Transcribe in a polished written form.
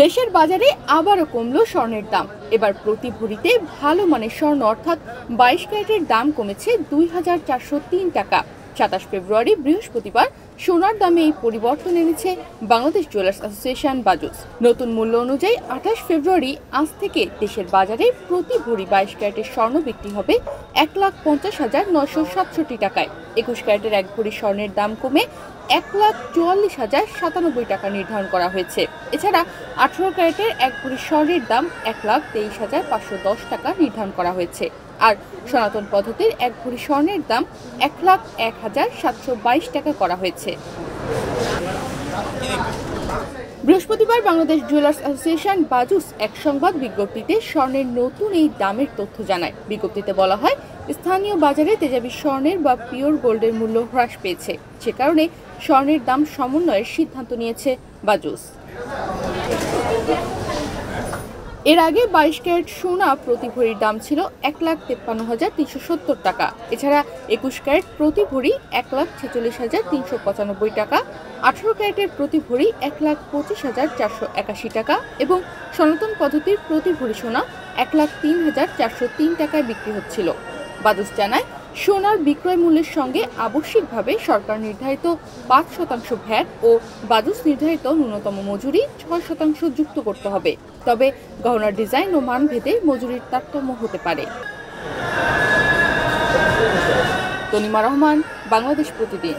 দেশের বাজারে আবারও কমলো স্বর্ণের দাম। এবার প্রতি ভরিতে ভালো মানের স্বর্ণ অর্থাৎ 22 ক্যারেটের দাম কমেছে ২,৪০৩ টাকা। ২৭ ফেব্রুয়ারি বৃহস্পতিবার সোনার দামে এই পরিবর্তন এনেছে বাংলাদেশ জুয়েলার্স অ্যাসোসিয়েশন বাজুস। নতুন মূল্য অনুযায়ী ২৮ ফেব্রুয়ারি আজ থেকে দেশের বাজারে প্রতি ভরি 22 ক্যারেটের স্বর্ণ বিক্রি হবে ১,৫০,৯৬৭ টাকায়। ২১ ক্যারেটের এক ভরি স্বর্ণের দাম কমে ১,৪৪,০৯৭ টাকা নির্ধারণ করা হয়েছে। এছাড়া ১৮ ক্যারেটের এক ভরি স্বর্ণের দাম ১,২৩,৫১০ টাকা নির্ধারণ করা হয়েছে। আর সনাতন পদ্ধতির এক ভরি স্বর্ণের দাম ১,০১,৭২২ টাকা করা হয়েছে। বৃহস্পতিবার বাংলাদেশ জুয়েলার্স অ্যাসোসিয়েশন বাজুস এক সংবাদ বিজ্ঞপ্তিতে স্বর্ণের নতুন এই দামের তথ্য জানায়। বিজ্ঞপ্তিতে বলা হয়, স্থানীয় বাজারে তেজাবি স্বর্ণের বা পিওর গোল্ডের মূল্য হ্রাস পেয়েছে, সে কারণে স্বর্ণের দাম সমন্বয়ের সিদ্ধান্ত নিয়েছে বাজুস। এর আগে ২২ ক্যারেট সোনা প্রতি ভরির দাম ছিল ১,৫৩,৩৭০ টাকা। এছাড়া ২১ ক্যারেট প্রতি ভরি ১,৪৬,৩৯৫ টাকা, ১৮ ক্যারেটের প্রতি ভরি ১,২৫,৪৮১ টাকা এবং সনাতন পদ্ধতির প্রতি ভরি সোনা ১,০৩,৪০৩ টাকায় বিক্রি হচ্ছিল। বাজুস জানায়, সোনার বিক্রয় মূল্যের সঙ্গে আবশ্যিকভাবে সরকার নির্ধারিত ৫% ভ্যাট ও বাজুস নির্ধারিত ন্যূনতম মজুরি ৬% যুক্ত করতে হবে। তবে গহনার ডিজাইন ও মান ভেদে মজুরির তারতম্য হতে পারে। তনিমা রহমান, বাংলাদেশ প্রতিদিন।